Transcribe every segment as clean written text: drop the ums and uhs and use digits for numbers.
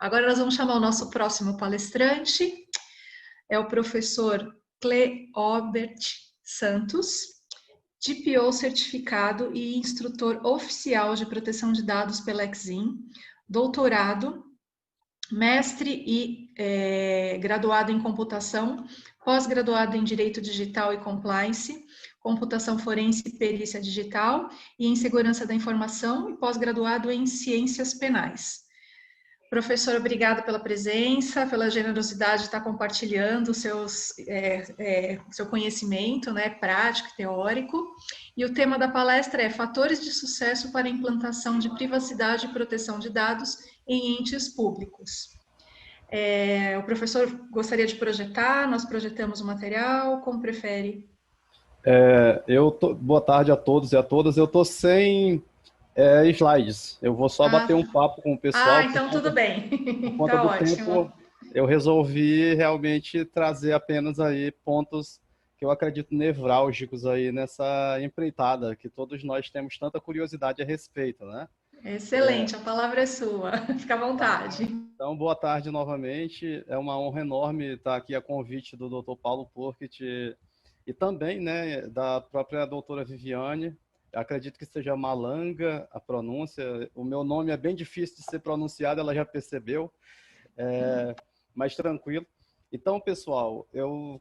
Agora nós vamos chamar o nosso próximo palestrante, é o professor Cleobert Santos, DPO certificado e instrutor oficial de proteção de dados pela Exim, doutorado, mestre e graduado em computação, pós-graduado em Direito Digital e Compliance, computação forense e perícia digital e em segurança da informação e pós-graduado em ciências penais. Professor, obrigado pela presença, pela generosidade de estar compartilhando seu conhecimento, né, prático e teórico. E o tema da palestra é Fatores de Sucesso para a Implantação de Privacidade e Proteção de Dados em Entes Públicos. O professor gostaria de projetar, nós projetamos o material, como prefere? Boa tarde a todos e a todas. Eu estou sem slides. Eu vou só bater um papo com o pessoal. Então tudo bem. Por conta do tempo, eu resolvi realmente trazer apenas aí pontos que eu acredito nevrálgicos aí nessa empreitada, que todos nós temos tanta curiosidade a respeito, né? Excelente, a palavra é sua. Fica à vontade. Então, boa tarde novamente. É uma honra enorme estar aqui a convite do Dr. Paulo Purkett e também, né, da própria doutora Viviane. Eu acredito que seja Malanga a pronúncia. O meu nome é bem difícil de ser pronunciado, ela já percebeu, mas tranquilo. Então, pessoal,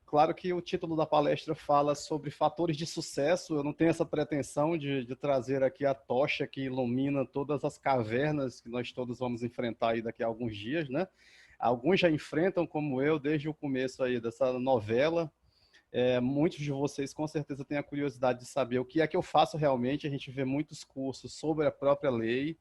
claro que o título da palestra fala sobre fatores de sucesso. Eu não tenho essa pretensão de trazer aqui a tocha que ilumina todas as cavernas que nós todos vamos enfrentar aí daqui a alguns dias, né? Alguns já enfrentam, como eu, desde o começo aí dessa novela. Muitos de vocês com certeza têm a curiosidade de saber o que é que eu faço realmente. A gente vê muitos cursos sobre a própria lei.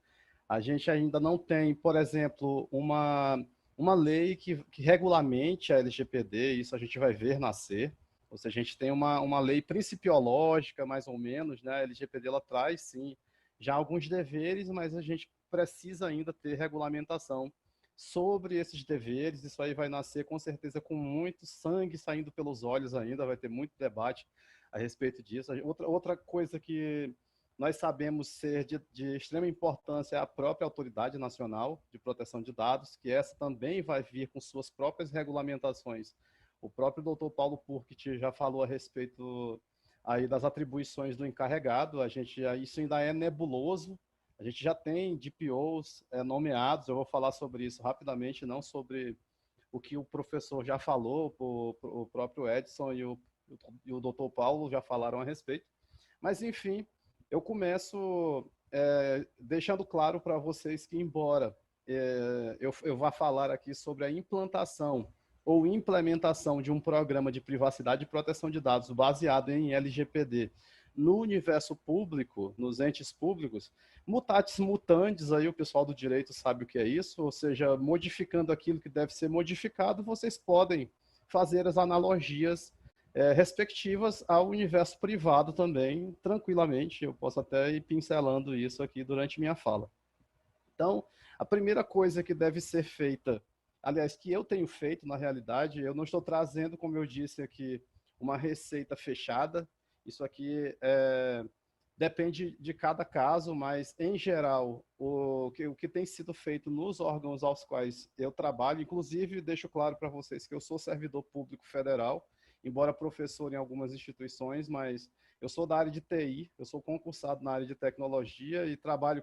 A gente ainda não tem, por exemplo, uma lei que regulamente a LGPD, isso a gente vai ver nascer. Ou seja, a gente tem uma lei principiológica, mais ou menos, né? A LGPD ela traz, sim, já alguns deveres, mas a gente precisa ainda ter regulamentação sobre esses deveres. Isso aí vai nascer com certeza com muito sangue saindo pelos olhos ainda, vai ter muito debate a respeito disso. Outra coisa que nós sabemos ser de extrema importância é a própria Autoridade Nacional de Proteção de Dados, que essa também vai vir com suas próprias regulamentações. O próprio Dr. Paulo Purkett já falou a respeito aí das atribuições do encarregado. Isso ainda é nebuloso. A gente já tem DPOs nomeados, eu vou falar sobre isso rapidamente, não sobre o que o professor já falou, o próprio Edson e o Dr. Paulo já falaram a respeito. Mas, enfim, eu começo deixando claro para vocês que, embora eu vá falar aqui sobre a implantação ou implementação de um programa de privacidade e proteção de dados baseado em LGPD no universo público, nos entes públicos, mutatis mutandis, aí o pessoal do direito sabe o que é isso, ou seja, modificando aquilo que deve ser modificado, vocês podem fazer as analogias respectivas ao universo privado também, tranquilamente. Eu posso até ir pincelando isso aqui durante minha fala. Então, a primeira coisa que deve ser feita, aliás, que eu tenho feito na realidade, eu não estou trazendo, como eu disse aqui, uma receita fechada. Isso aqui depende de cada caso, mas, em geral, o que tem sido feito nos órgãos aos quais eu trabalho, inclusive, deixo claro para vocês que eu sou servidor público federal, embora professor em algumas instituições, mas eu sou da área de TI, eu sou concursado na área de tecnologia e trabalho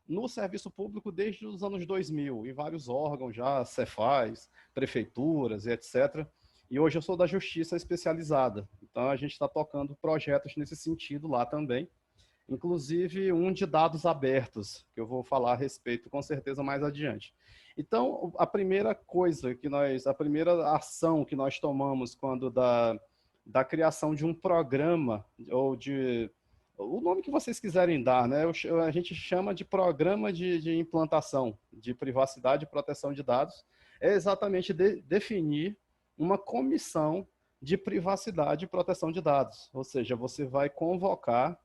no serviço público desde os anos 2000, em vários órgãos já, Cefaz, prefeituras e etc. E hoje eu sou da Justiça Especializada, então a gente está tocando projetos nesse sentido lá também, inclusive um de dados abertos, que eu vou falar a respeito com certeza mais adiante. Então, a primeira ação que nós tomamos quando da criação de um programa, ou o nome que vocês quiserem dar, né? A gente chama de programa de implantação de privacidade e proteção de dados, é exatamente definir uma comissão de privacidade e proteção de dados. Ou seja, você vai convocar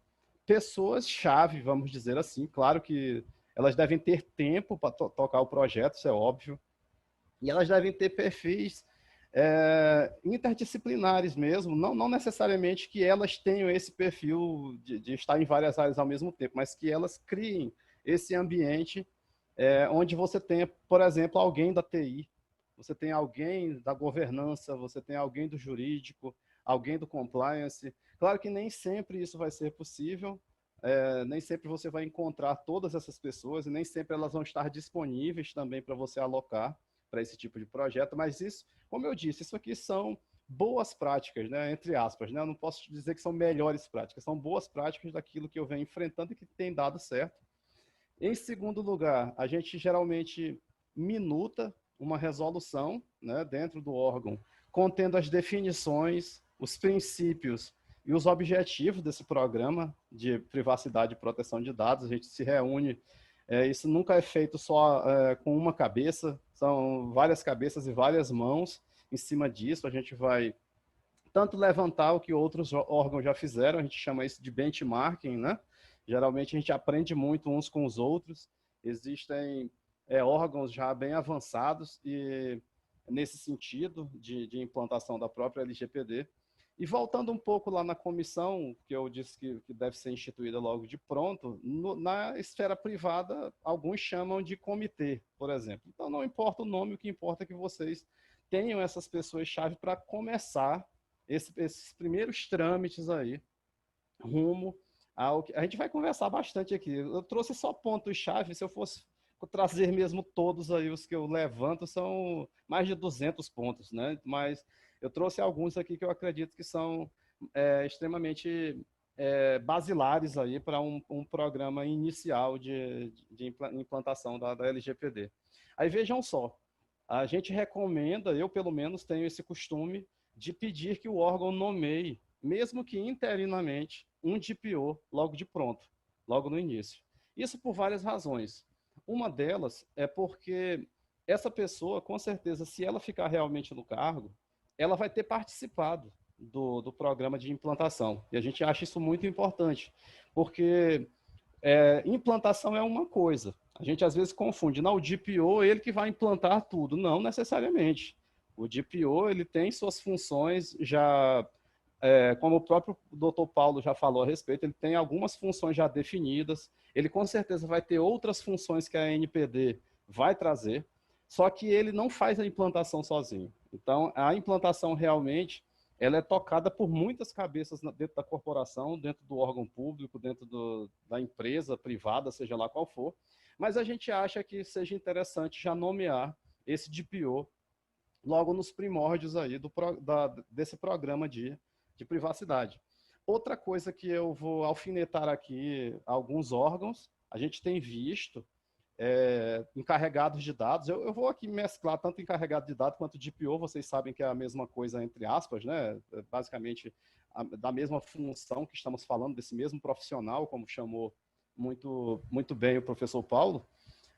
pessoas-chave, vamos dizer assim. Claro que elas devem ter tempo para tocar o projeto, isso é óbvio. E elas devem ter perfis interdisciplinares mesmo, não necessariamente que elas tenham esse perfil de estar em várias áreas ao mesmo tempo, mas que elas criem esse ambiente onde você tem, por exemplo, alguém da TI, você tem alguém da governança, você tem alguém do jurídico, alguém do compliance. Claro que nem sempre isso vai ser possível, nem sempre você vai encontrar todas essas pessoas e nem sempre elas vão estar disponíveis também para você alocar para esse tipo de projeto, mas isso, como eu disse, isso aqui são boas práticas, né, entre aspas, né? Eu não posso dizer que são melhores práticas, são boas práticas daquilo que eu venho enfrentando e que tem dado certo. Em segundo lugar, a gente geralmente minuta uma resolução, né, dentro do órgão, contendo as definições, os princípios e os objetivos desse programa de privacidade e proteção de dados. A gente se reúne, isso nunca é feito só com uma cabeça, são várias cabeças e várias mãos em cima disso. A gente vai tanto levantar o que outros órgãos já fizeram, a gente chama isso de benchmarking, né? Geralmente a gente aprende muito uns com os outros, existem órgãos já bem avançados e nesse sentido de implantação da própria LGPD. E voltando um pouco lá na comissão, que eu disse que deve ser instituída logo de pronto, na esfera privada, alguns chamam de comitê, por exemplo. Então, não importa o nome, o que importa é que vocês tenham essas pessoas-chave para começar esses primeiros trâmites aí, rumo ao que... A gente vai conversar bastante aqui. Eu trouxe só pontos-chave, se eu fosse trazer mesmo todos aí, os que eu levanto, são mais de 200 pontos, né? Mas eu trouxe alguns aqui que eu acredito que são extremamente basilares aí para um programa inicial de implantação da LGPD. Aí vejam só, a gente recomenda, eu pelo menos tenho esse costume, de pedir que o órgão nomeie, mesmo que interinamente, um DPO logo de pronto, logo no início. Isso por várias razões. Uma delas é porque essa pessoa, com certeza, se ela ficar realmente no cargo, ela vai ter participado do programa de implantação. E a gente acha isso muito importante, porque implantação é uma coisa. A gente às vezes confunde. Não, o DPO, ele que vai implantar tudo. Não necessariamente. O DPO, ele tem suas funções já, como o próprio Dr. Paulo já falou a respeito, ele tem algumas funções já definidas. Ele com certeza vai ter outras funções que a NPD vai trazer, só que ele não faz a implantação sozinho. Então, a implantação realmente ela é tocada por muitas cabeças dentro da corporação, dentro do órgão público, dentro da empresa privada, seja lá qual for, mas a gente acha que seja interessante já nomear esse DPO logo nos primórdios aí desse programa de privacidade. Outra coisa que eu vou alfinetar aqui alguns órgãos, a gente tem visto encarregados de dados. Eu vou aqui mesclar tanto encarregado de dados quanto DPO, vocês sabem que é a mesma coisa, entre aspas, né? Basicamente, da mesma função que estamos falando, desse mesmo profissional, como chamou muito bem o professor Paulo.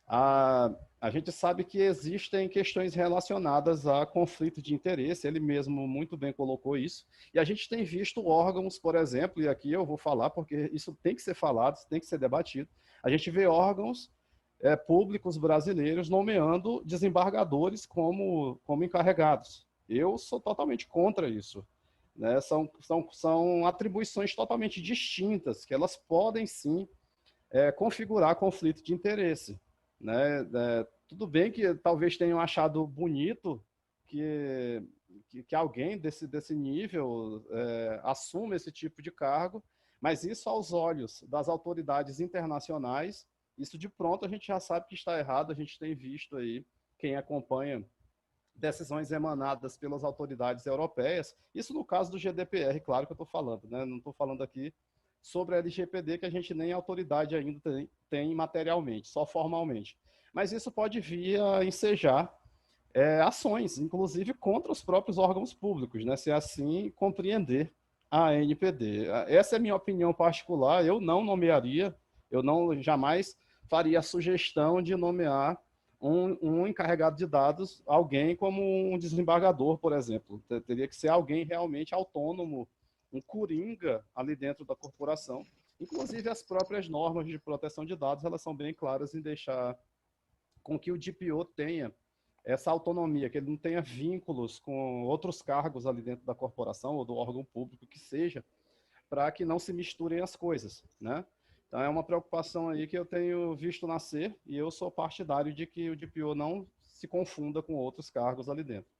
A gente sabe que existem questões relacionadas a conflito de interesse, ele mesmo muito bem colocou isso, e a gente tem visto órgãos, por exemplo, e aqui eu vou falar porque isso tem que ser falado, isso tem que ser debatido, a gente vê órgãos públicos brasileiros nomeando desembargadores como encarregados. Eu sou totalmente contra isso. Né? São atribuições totalmente distintas, que elas podem sim configurar conflito de interesse. Né? Tudo bem que talvez tenham achado bonito que alguém desse nível assuma esse tipo de cargo, mas isso aos olhos das autoridades internacionais, isso de pronto a gente já sabe que está errado. A gente tem visto aí, quem acompanha decisões emanadas pelas autoridades europeias, isso no caso do GDPR, claro que eu estou falando, né? Não estou falando aqui sobre a LGPD, que a gente nem autoridade ainda tem materialmente, só formalmente. Mas isso pode vir a ensejar ações, inclusive contra os próprios órgãos públicos, né? Se assim compreender a NPD. Essa é a minha opinião particular, eu não nomearia, eu não jamais faria a sugestão de nomear um encarregado de dados, alguém como um desembargador, por exemplo. Teria que ser alguém realmente autônomo, um coringa ali dentro da corporação. Inclusive, as próprias normas de proteção de dados, elas são bem claras em deixar com que o DPO tenha essa autonomia, que ele não tenha vínculos com outros cargos ali dentro da corporação ou do órgão público que seja, para que não se misturem as coisas, né? Então, é uma preocupação aí que eu tenho visto nascer e eu sou partidário de que o DPO não se confunda com outros cargos ali dentro.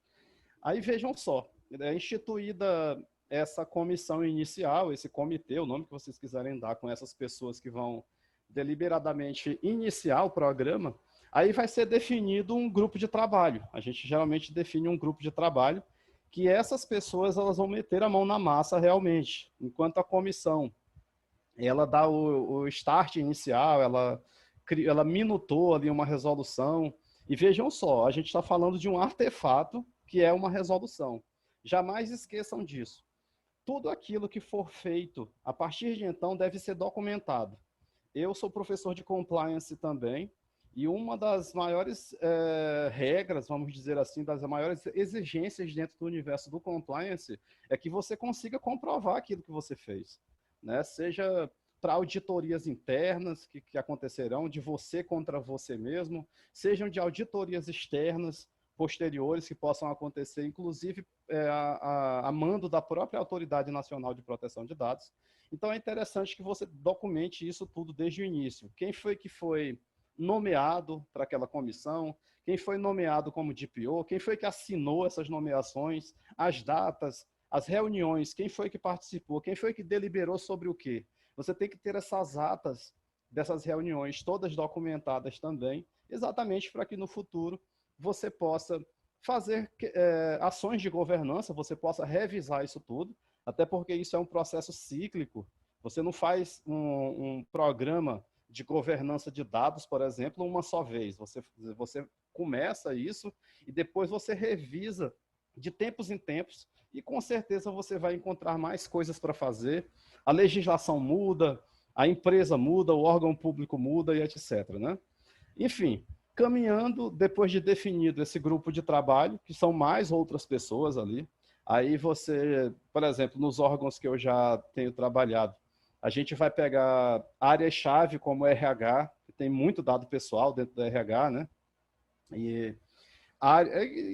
Aí vejam só, é instituída essa comissão inicial, esse comitê, o nome que vocês quiserem dar com essas pessoas que vão deliberadamente iniciar o programa, aí vai ser definido um grupo de trabalho. A gente geralmente define um grupo de trabalho que essas pessoas elas vão meter a mão na massa realmente, enquanto a comissão ela dá o start inicial, ela minutou ali uma resolução. E vejam só, a gente está falando de um artefato que é uma resolução. Jamais esqueçam disso. Tudo aquilo que for feito a partir de então deve ser documentado. Eu sou professor de compliance também, e uma das maiores regras, vamos dizer assim, das maiores exigências dentro do universo do compliance é que você consiga comprovar aquilo que você fez, né? Seja para auditorias internas que acontecerão, de você contra você mesmo, sejam de auditorias externas, posteriores, que possam acontecer, inclusive a mando da própria Autoridade Nacional de Proteção de Dados. Então, é interessante que você documente isso tudo desde o início. Quem foi que foi nomeado para aquela comissão, quem foi nomeado como DPO, quem foi que assinou essas nomeações, as datas, as reuniões, quem foi que participou, quem foi que deliberou sobre o quê. Você tem que ter essas atas dessas reuniões todas documentadas também, exatamente para que no futuro você possa fazer ações de governança, você possa revisar isso tudo, até porque isso é um processo cíclico. Você não faz um programa de governança de dados, por exemplo, uma só vez. Você começa isso e depois você revisa de tempos em tempos e com certeza você vai encontrar mais coisas para fazer. A legislação muda, a empresa muda, o órgão público muda e etc, né? Enfim, caminhando, depois de definido esse grupo de trabalho, que são mais outras pessoas ali, aí você, por exemplo, nos órgãos que eu já tenho trabalhado, a gente vai pegar áreas-chave como RH, que tem muito dado pessoal dentro do RH, né? E,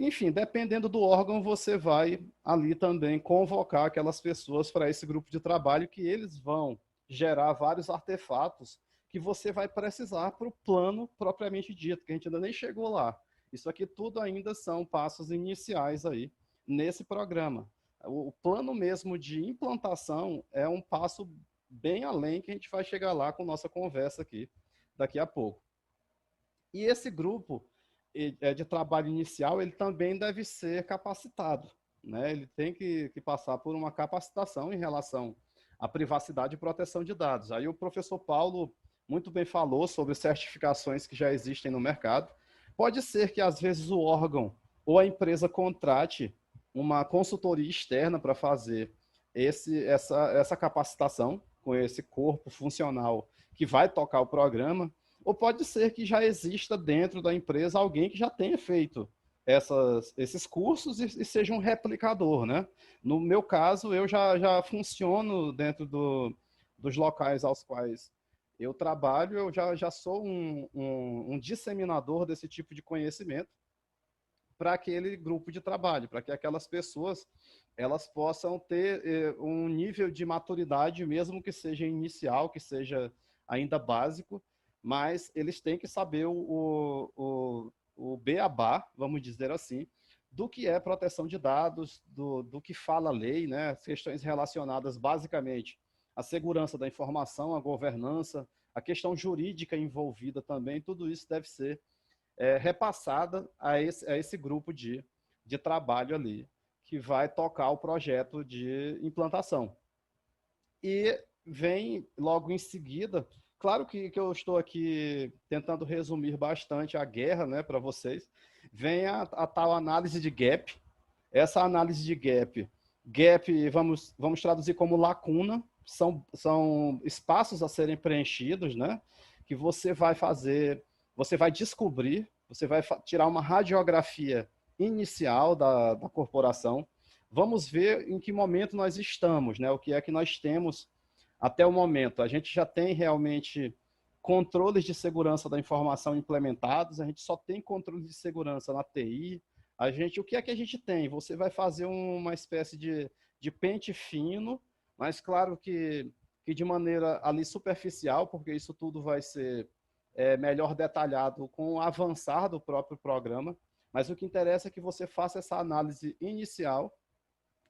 enfim, dependendo do órgão, você vai ali também convocar aquelas pessoas para esse grupo de trabalho que eles vão gerar vários artefatos que você vai precisar para o plano propriamente dito, que a gente ainda nem chegou lá. Isso aqui tudo ainda são passos iniciais aí nesse programa. O plano mesmo de implantação é um passo bem além que a gente vai chegar lá com nossa conversa aqui daqui a pouco. E esse grupo de trabalho inicial, ele também deve ser capacitado, né? Ele tem que passar por uma capacitação em relação à privacidade e proteção de dados. Aí o professor Paulo muito bem falou sobre certificações que já existem no mercado. Pode ser que, às vezes, o órgão ou a empresa contrate uma consultoria externa para fazer essa capacitação com esse corpo funcional que vai tocar o programa, ou pode ser que já exista dentro da empresa alguém que já tenha feito esses cursos e seja um replicador, né? No meu caso, eu já funciono dentro dos locais aos quais eu trabalho, eu já sou um disseminador desse tipo de conhecimento para aquele grupo de trabalho, para que aquelas pessoas elas possam ter um nível de maturidade, mesmo que seja inicial, que seja ainda básico, mas eles têm que saber o beabá, vamos dizer assim, do que é proteção de dados, do que fala a lei, né? As questões relacionadas basicamente à segurança da informação, à governança, a questão jurídica envolvida também, tudo isso deve ser repassada a esse grupo de trabalho ali, que vai tocar o projeto de implantação. E vem logo em seguida, claro que eu estou aqui tentando resumir bastante a guerra, né, para vocês, vem a tal análise de gap. Essa análise de gap vamos traduzir como lacuna, são espaços a serem preenchidos, né, que você vai fazer, você vai descobrir, você vai tirar uma radiografia inicial da corporação. Vamos ver em que momento nós estamos, né? O que é que nós temos até o momento. A gente já tem realmente controles de segurança da informação implementados, a gente só tem controle de segurança na TI. O que é que a gente tem? Você vai fazer uma espécie de pente fino, mas claro que que de maneira ali superficial, porque isso tudo vai ser melhor detalhado com o avançar do próprio programa, mas o que interessa é que você faça essa análise inicial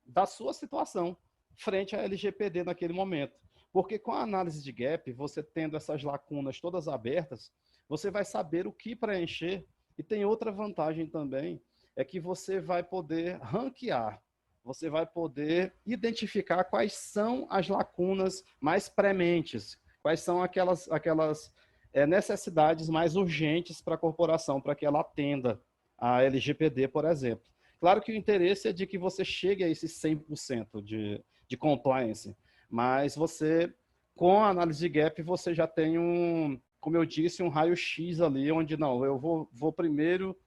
da sua situação frente à LGPD naquele momento. Porque com a análise de gap, você tendo essas lacunas todas abertas, você vai saber o que preencher. E tem outra vantagem também, é que você vai poder ranquear, você vai poder identificar quais são as lacunas mais prementes, quais são aquelas necessidades mais urgentes para a corporação, para que ela atenda a LGPD, por exemplo. Claro que o interesse é de que você chegue a esse 100% de compliance, mas você, com a análise de gap, você já tem como eu disse, um raio-x ali, onde não, eu vou primeiro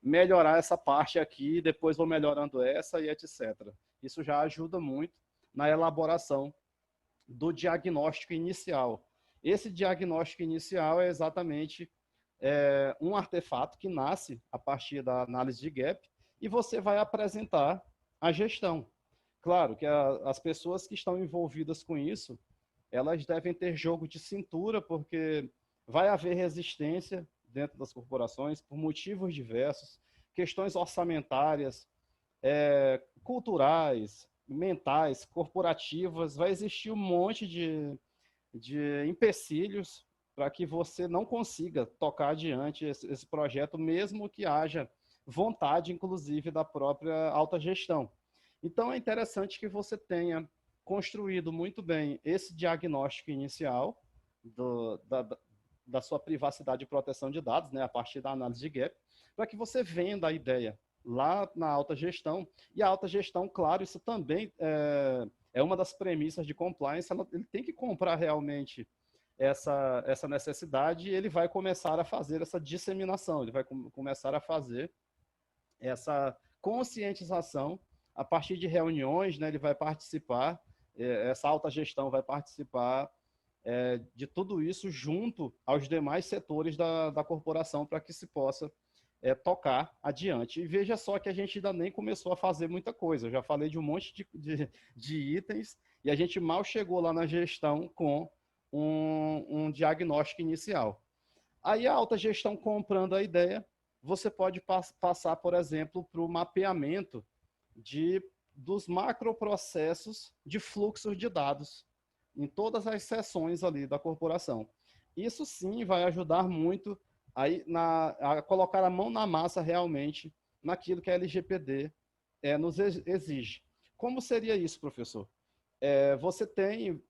melhorar essa parte aqui, depois vou melhorando essa e etc. Isso já ajuda muito na elaboração do diagnóstico inicial. Esse diagnóstico inicial é exatamente um artefato que nasce a partir da análise de gap e você vai apresentar a gestão. Claro que as pessoas que estão envolvidas com isso, elas devem ter jogo de cintura, porque vai haver resistência dentro das corporações por motivos diversos, questões orçamentárias, culturais, mentais, corporativas, vai existir um monte de empecilhos para que você não consiga tocar adiante esse projeto, mesmo que haja vontade, inclusive, da própria alta gestão. Então, é interessante que você tenha construído muito bem esse diagnóstico inicial da sua privacidade e proteção de dados, né, a partir da análise de gap, para que você venda a ideia lá na alta gestão. E a alta gestão, claro, isso também é uma das premissas de compliance, ele tem que comprar realmente essa necessidade e ele vai começar a fazer essa disseminação, ele vai começar a fazer essa conscientização a partir de reuniões, né, ele vai participar, essa alta gestão vai participar de tudo isso junto aos demais setores da corporação para que se possa tocar adiante. E veja só que a gente ainda nem começou a fazer muita coisa. Eu já falei de um monte de itens e a gente mal chegou lá na gestão com um diagnóstico inicial. Aí a alta gestão comprando a ideia, você pode passar, por exemplo, para o mapeamento dos macroprocessos de fluxos de dados em todas as seções ali da corporação. Isso sim vai ajudar muito a colocar a mão na massa realmente naquilo que a LGPD nos exige. Como seria isso, professor? Você tem,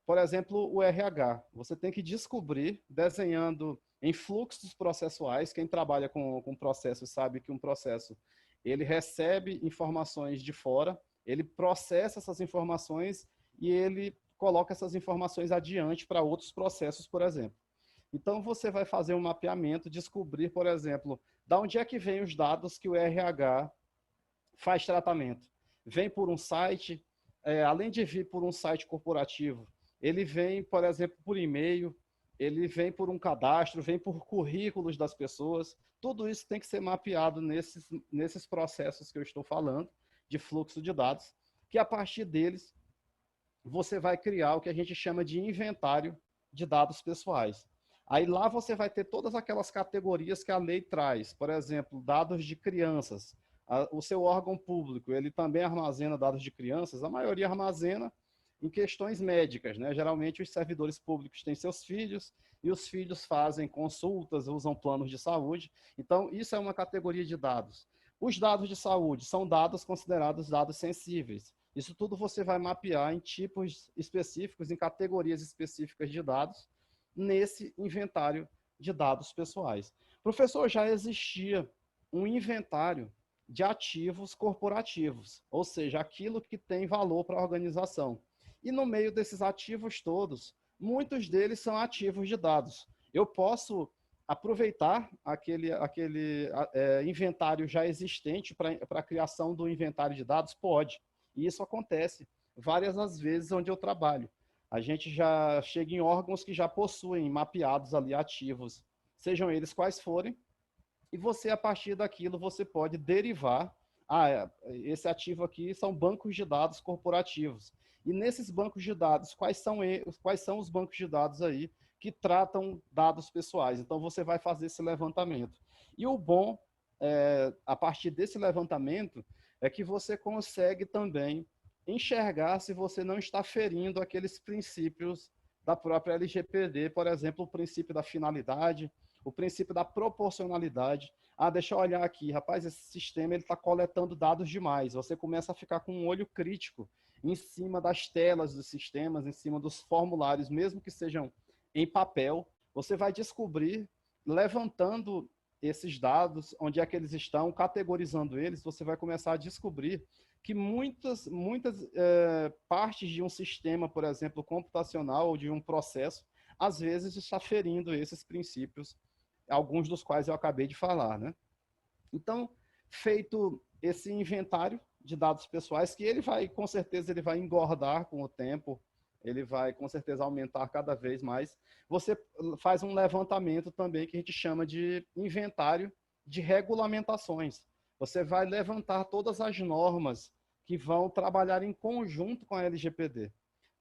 por exemplo, o RH. Você tem que descobrir, desenhando em fluxos processuais, quem trabalha com processos sabe que um processo ele recebe informações de fora, ele processa essas informações e ele coloca essas informações adiante para outros processos, por exemplo. Então, você vai fazer um mapeamento, descobrir, por exemplo, de onde é que vem os dados que o RH faz tratamento. Vem por um site, além de vir por um site corporativo, ele vem, por exemplo, por e-mail, ele vem por um cadastro, vem por currículos das pessoas. Tudo isso tem que ser mapeado nesses processos que eu estou falando, de fluxo de dados, que a partir deles você vai criar o que a gente chama de inventário de dados pessoais. Aí lá você vai ter todas aquelas categorias que a lei traz. Por exemplo, dados de crianças. O seu órgão público, ele também armazena dados de crianças. A maioria armazena em questões médicas, né? Geralmente os servidores públicos têm seus filhos e os filhos fazem consultas, usam planos de saúde. Então, isso é uma categoria de dados. Os dados de saúde são dados considerados dados sensíveis. Isso tudo você vai mapear em tipos específicos, em categorias específicas de dados, nesse inventário de dados pessoais. Professor, já existia um inventário de ativos corporativos, ou seja, aquilo que tem valor para a organização. E no meio desses ativos todos, muitos deles são ativos de dados. Eu posso aproveitar aquele inventário já existente para a criação do inventário de dados? Pode. E isso acontece várias das vezes onde eu trabalho. A gente já chega em órgãos que já possuem mapeados ali ativos, sejam eles quais forem, e você, a partir daquilo, você pode derivar, esse ativo aqui são bancos de dados corporativos. E nesses bancos de dados, quais são os bancos de dados aí que tratam dados pessoais? Então, você vai fazer esse levantamento. E o bom, a partir desse levantamento, é que você consegue também enxergar se você não está ferindo aqueles princípios da própria LGPD, por exemplo, o princípio da finalidade, o princípio da proporcionalidade. Ah, deixa eu olhar aqui, rapaz, esse sistema está coletando dados demais. Você começa a ficar com um olho crítico em cima das telas dos sistemas, em cima dos formulários, mesmo que sejam em papel. Você vai descobrir, levantando esses dados, onde é que eles estão, categorizando eles, você vai começar a descobrir que muitas partes de um sistema, por exemplo, computacional ou de um processo, às vezes está ferindo esses princípios, alguns dos quais eu acabei de falar, né? Então, feito esse inventário de dados pessoais, que ele vai, com certeza, ele vai engordar com o tempo, ele vai, com certeza, aumentar cada vez mais. Você faz um levantamento também que a gente chama de inventário de regulamentações. Você vai levantar todas as normas que vão trabalhar em conjunto com a LGPD,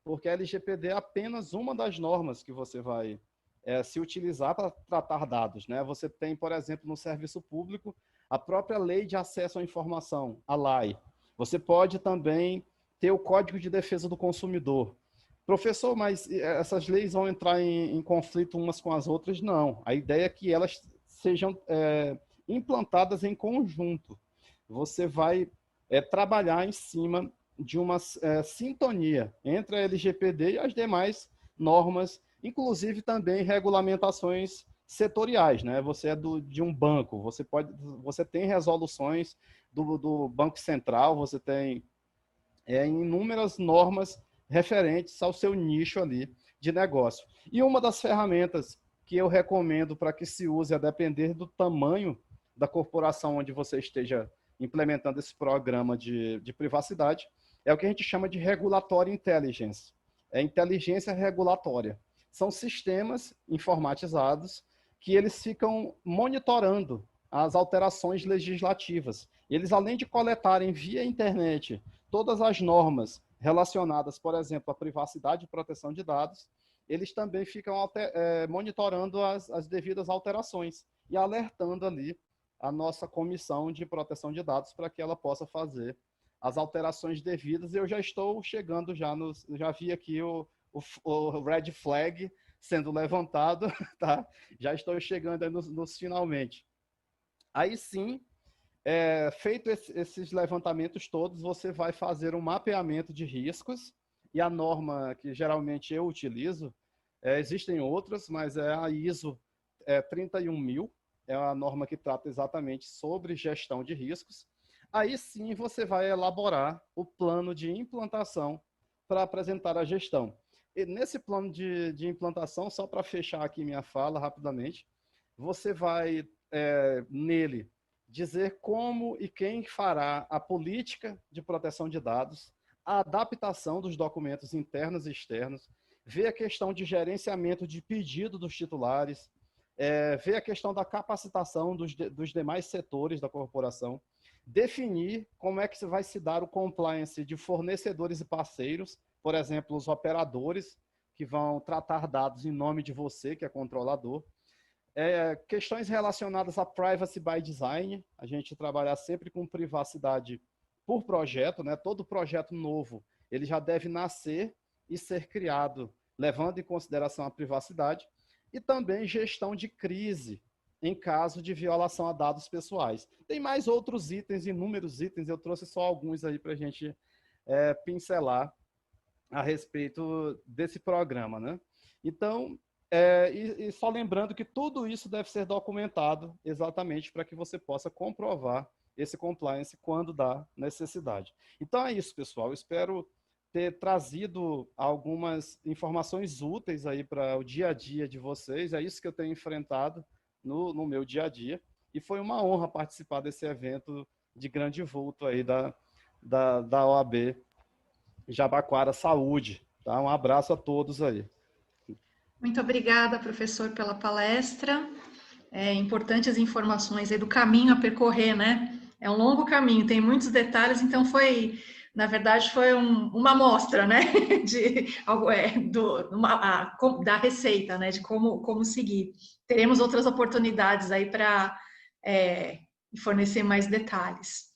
porque a LGPD é apenas uma das normas que você vai se utilizar para tratar dados, né? Você tem, por exemplo, no serviço público, a própria Lei de Acesso à Informação, a LAI. Você pode também ter o Código de Defesa do Consumidor. Professor, mas essas leis vão entrar em conflito umas com as outras? Não. A ideia é que elas sejam implantadas em conjunto. Você vai trabalhar em cima de uma sintonia entre a LGPD e as demais normas, inclusive também regulamentações setoriais, né? Você é de um banco, você tem resoluções do Banco Central, você tem inúmeras normas referentes ao seu nicho ali de negócio. E uma das ferramentas que eu recomendo para que se use, a depender do tamanho da corporação onde você esteja implementando esse programa de privacidade, é o que a gente chama de Regulatory Intelligence. É inteligência regulatória. São sistemas informatizados que eles ficam monitorando as alterações legislativas. Eles, além de coletarem via internet todas as normas relacionadas, por exemplo, à privacidade e proteção de dados, eles também ficam monitorando as devidas alterações e alertando ali a nossa comissão de proteção de dados para que ela possa fazer as alterações devidas. Eu já estou chegando, já vi aqui o red flag sendo levantado, tá? Já estou chegando aí nos finalmente. Aí sim, feito esses levantamentos todos, você vai fazer um mapeamento de riscos, e a norma que geralmente eu utilizo, existem outras, mas é a ISO 31000, é a norma que trata exatamente sobre gestão de riscos. Aí sim você vai elaborar o plano de implantação para apresentar a gestão. E nesse plano de implantação, só para fechar aqui minha fala rapidamente, você vai, nele, dizer como e quem fará a política de proteção de dados, a adaptação dos documentos internos e externos, ver a questão de gerenciamento de pedido dos titulares, ver a questão da capacitação dos demais setores da corporação, definir como é que vai se dar o compliance de fornecedores e parceiros, por exemplo, os operadores que vão tratar dados em nome de você, que é controlador. Questões relacionadas a privacy by design, a gente trabalhar sempre com privacidade por projeto, né? Todo projeto novo, ele já deve nascer e ser criado, levando em consideração a privacidade, e também gestão de crise, em caso de violação a dados pessoais. Tem mais outros itens, inúmeros itens, eu trouxe só alguns aí para a gente pincelar a respeito desse programa, né? Então, e só lembrando que tudo isso deve ser documentado exatamente para que você possa comprovar esse compliance quando dá necessidade. Então é isso, pessoal. Eu espero ter trazido algumas informações úteis aí para o dia a dia de vocês. É isso que eu tenho enfrentado no meu dia a dia. E foi uma honra participar desse evento de grande vulto aí da OAB Jabaquara Saúde. Tá? Um abraço a todos aí. Muito obrigada, professor, pela palestra. Importantes informações aí do caminho a percorrer, né? É um longo caminho, tem muitos detalhes, então foi Na verdade, foi uma amostra, né, da receita, né, de como seguir. Teremos outras oportunidades aí para fornecer mais detalhes.